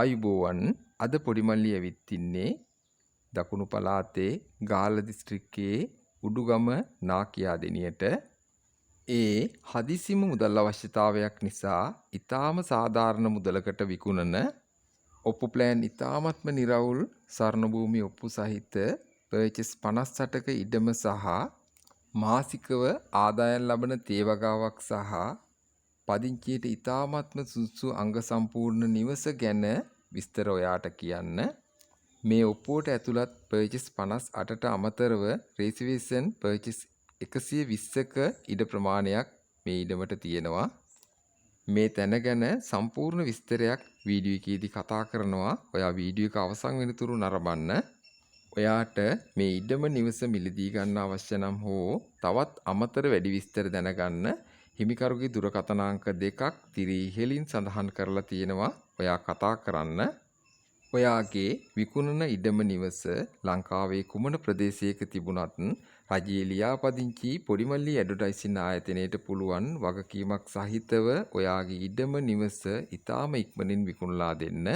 ආයුබෝවන් අද පොඩිමල්ලි ඇවිත් ඉන්නේ දකුණු පළාතේ ගාල්ල දිස්ත්‍රික්කයේ උඩුගම නාකියා දෙනියට. ඒ හදිසිම මුදල් අවශ්‍යතාවයක් නිසා ඊටාම සාධාරණ මුදලකට විකුණන ඔප්පු ප්ලෑන් ඊටාමත්ම නිරවුල් සරණ භූමි ඔප්පු සහිත පර්චස් 58ක ඉඩම සහ මාසිකව ආදායම් ලබන තේවගාවක් සහ පදිංචියට ඊටාමත්ම සුසු අංග සම්පූර්ණ නිවස ගැන විස්තර ඔයාට කියන්න. මේ ඔප්පුවට ඇතුළත් පර්චස් 58ට අමතරව රෙසිවේෂන් පර්චස් 120ක ඉඩ ප්‍රමාණයක් මේ ඉඩමට තියෙනවා. මේ තැන ගැන සම්පූර්ණ විස්තරයක් වීඩියෝ එකේදී කතා කරනවා. ඔයා වීඩියෝ එක අවසන් වෙනතුරු නරඹන්න. ඔයාට මේ ඉඩම නිවස මිලදී ගන්න අවශ්‍ය නම් හෝ තවත් අමතර වැඩි විස්තර දැනගන්න හිමිකරුගේ දුරකථන අංක 2ක් තිරී ඉහළින් සඳහන් කරලා තියෙනවා. ඔයා කතා කරන්න. ඔයාගේ විකුණන ඉඩම නිවස ලංකාවේ කුමන ප්‍රදේශයක තිබුණත් රජයේ ලියාපදිංචි පොඩිමල්ලි ඇඩ්වර්ටයිසින් ආයතනයට පුළුවන් වගකීමක් සහිතව ඔයාගේ ඉඩම නිවස ඉතාම ඉක්මනින් විකුණලා දෙන්න.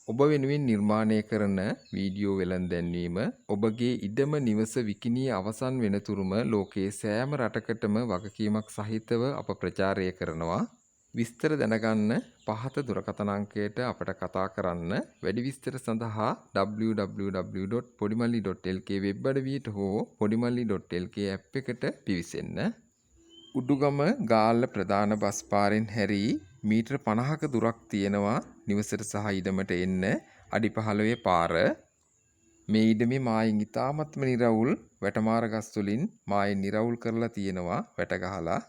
ඔබ වෙනුවෙන් නිර්මාණය කරන වීඩියෝ වෙළඳැන්වීම ඔබගේ ඉඩම නිවස විකිණී අවසන් වෙනතුරුම ලෝකයේ සෑම රටකටම වගකීමක් සහිතව අප ප්‍රචාරය කරනවා. විස්තර දැනගන්න පහත දුරකථන අංකයට අපට කතා කරන්න. වැඩි විස්තර සඳහා www.podimalli.lk වෙබ් අඩවියට හෝ podimalli.lk ඇප් එකට පිවිසෙන්න. උඩුගම ගාල්ල ප්‍රධාන බස් පාරෙන් හැරී මීටර 50ක දුරක් තියෙනවා නිවසට සහ ඉඩමට එන්න. අඩි 15 පාර. මේ ඉඩමේ මායින් ඉතාමත්ම නිරවුල් වැටමාර ගස් වලින් මායින් නිරවුල් කරලා තියෙනවා වැට ගහලා.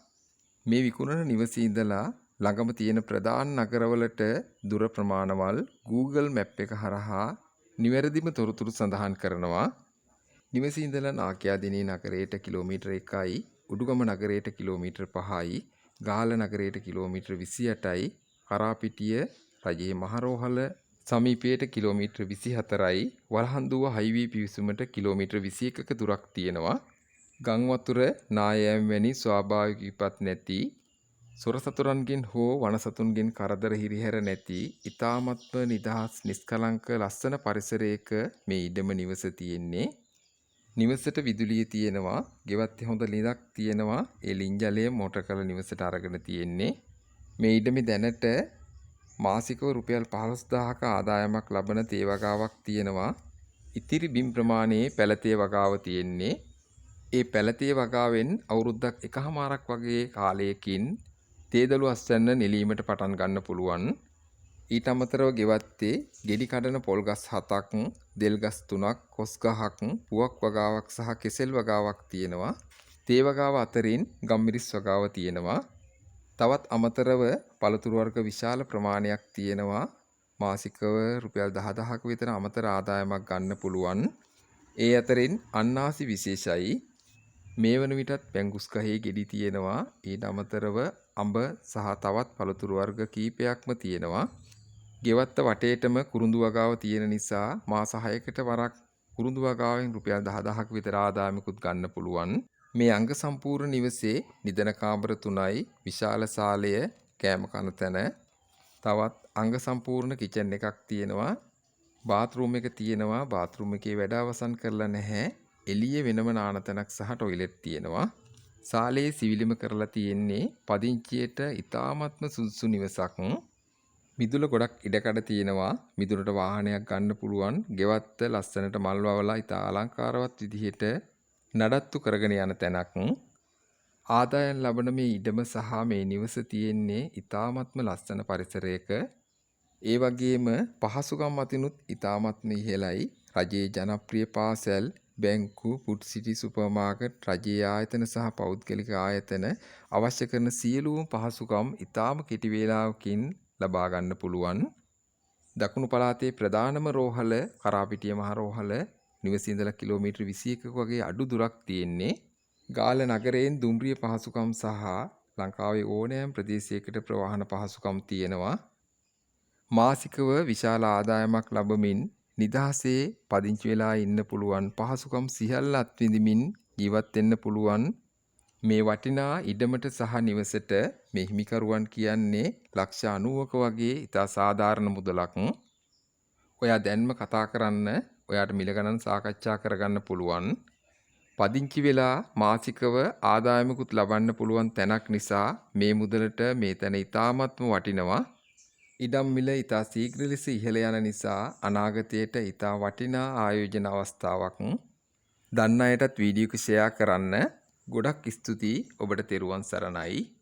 මේ විකුණන නිවසේ ඉඳලා ළඟම තියෙන ප්‍රධාන නගරවලට දුර ප්‍රමාණවල් Google Map එක හරහා නිවැරදිම තොරතුරු සඳහන් කරනවා. නිවසේ ඉඳලා නාකියා දිනේ නගරයට කිලෝමීටර 1යි, උඩුගම නගරයට කිලෝමීටර 5යි, ගාල්ල නගරයට කිලෝමීටර 28යි, කරාපිටිය රජයේ මහරෝහල සමීපයට කිලෝමීටර 24යි, වලහන්දුව හයිවේ පිවිසුමට කිලෝමීටර 21ක දුරක් තියෙනවා. ගංවතුර නායෑම් වැනි ස්වාභාවික විපත් නැති, සොරසතුරන්ගෙන් හෝ වනසතුන්ගෙන් කරදර හිරිහැර නැති ඉතාමත්ම නිදහස් නිස්කලංක ලස්සන පරිසරයක මේ ඉඩම නිවස තියෙන්නේ. නිවසට විදුලිය තියෙනවා, ගෙවත්තේ හොඳ ලිඳක් තියෙනවා. ඒ ලින් ජලය මෝටර් කරලා නිවසට අරගෙන තියෙන්නේ. මේ ඉඩමේ දැනට මාසිකව රුපියල් 15000ක ආදායමක් ලබන තේ වගාවක් තියෙනවා. ඉතිරි බිම් ප්‍රමාණයේ පැලතේ වගාව තියෙන්නේ. ඒ පැලතේ වගාවෙන් අවුරුද්දක් එකහමාරක් වගේ කාලයකින් තේදළු අස්වැන්න නෙලීමට පටන් ගන්න පුළුවන්. ඊට අමතරව ගෙවත්තේ ගෙඩි කඩන පොල් ගස් 7ක්, දෙල් ගස් 3ක්, කොස් ගහක්, පුවක් වගාවක් සහ කෙසෙල් වගාවක් තියෙනවා. තේ වගාව අතරින් ගම්මිරිස් වගාව තියෙනවා. තවත් අමතරව පළතුරු වර්ග විශාල ප්‍රමාණයක් තියෙනවා. මාසිකව රුපියල් 10000ක විතර අමතර ආදායමක් ගන්න පුළුවන්. ඒ අතරින් අන්නාසි විශේෂයි. මේ වන විටත් පැංගුස් ගහේ ගෙඩි තියෙනවා. ඊට අමතරව අඹ සහ තවත් පළතුරු වර්ග කීපයක්ම තියෙනවා. ගෙවත්ත වටේටම කුරුඳු වගාව තියෙන නිසා මාස 6කට වරක් කුරුඳු වගාවෙන් රුපියල් 10000ක විතර ආදායමකුත් ගන්න පුළුවන්. මේ අංග සම්පූර්ණ නිවසේ නිදන කාමර 3යි, විශාල සාලය, කෑම කන තැන, තවත් අංග සම්පූර්ණ කිචන් එකක් තියෙනවා. බාත්රූම් එක තියෙනවා. බාත්රූම් එකේ වැඩ අවසන් කරලා නැහැ. එළියේ වෙනම නාන තැනක් සහ টয়ලට් තියෙනවා. සාලේ සිවිලිම කරලා තියෙන්නේ. පදිංචියට ඉතාමත්ම සුදුසු නිවසක්. මිදුල ගොඩක් ඉඩකඩ තියෙනවා. මිදුලට වාහනයක් ගන්න පුළුවන්. ගෙවත්ත ලස්සනට මල් වවලා ඉතා අලංකාරවත් විදිහට නඩත්තු කරගෙන යන තැනක්. ආදායම් ලබන මේ ඉඩම සහ මේ නිවස තියෙන්නේ ඉතාමත්ම ලස්සන පරිසරයක. ඒ වගේම පහසුකම් අතිනුත් ඉතාමත්ම ඉහළයි. රජයේ ජනප්‍රිය පාසැල්, බැංකු, ෆුඩ් සිටි සුපර් මාකට්, රජයේ ආයතන සහ පෞද්ගලික ආයතන අවශ්‍ය කරන සියලුම පහසුකම් ඉතාම කෙටි වේලාවකින් ලබා ගන්න පුළුවන්. දකුණු පළාතේ ප්‍රධානම රෝහල කරාපිටිය මහ රෝහල නිවසේ ඉඳලා කිලෝමීටර 21ක වගේ අඩු දුරක් තියෙන්නේ. ගාල්ල නගරයෙන් දුම්රිය පහසුකම් සහ ලංකාවේ ඕනෑම ප්‍රදේශයකට ප්‍රවාහන පහසුකම් තියෙනවා. මාසිකව විශාල ආදායමක් ලබමින් නිදහසේ පදිංචි වෙලා ඉන්න පුළුවන්, පහසුකම් සියල්ල අත්විඳිමින් ජීවත් වෙන්න පුළුවන්. මේ වටිනා ඉඩමට සහ නිවසට මේ හිමිකරුවන් කියන්නේ ලක්ෂ 90ක වගේ ඉතා සාධාරණ මුදලක්. ඔයා දැන්ම කතා කරන්න. ඔයාට මිල ගණන් සාකච්ඡා කරගන්න පුළුවන්. පදිංචි වෙලා මාසිකව ආදායමකුත් ලබන්න පුළුවන් තැනක් නිසා මේ මුදලට මේ තැන ඉතාමත්ම වටිනවා. ඉඩම් මිල ඉතා ශීඝ්‍ර ලෙස ඉහළ යන නිසා අනාගතයට ඉතා වටිනා ආයෝජන අවස්ථාවක්. දන්න අයටත් වීඩියෝ එක ෂෙයා කරන්න. ගොඩක් ස්තුතියි. ඔබට තෙරුවන් සරණයි.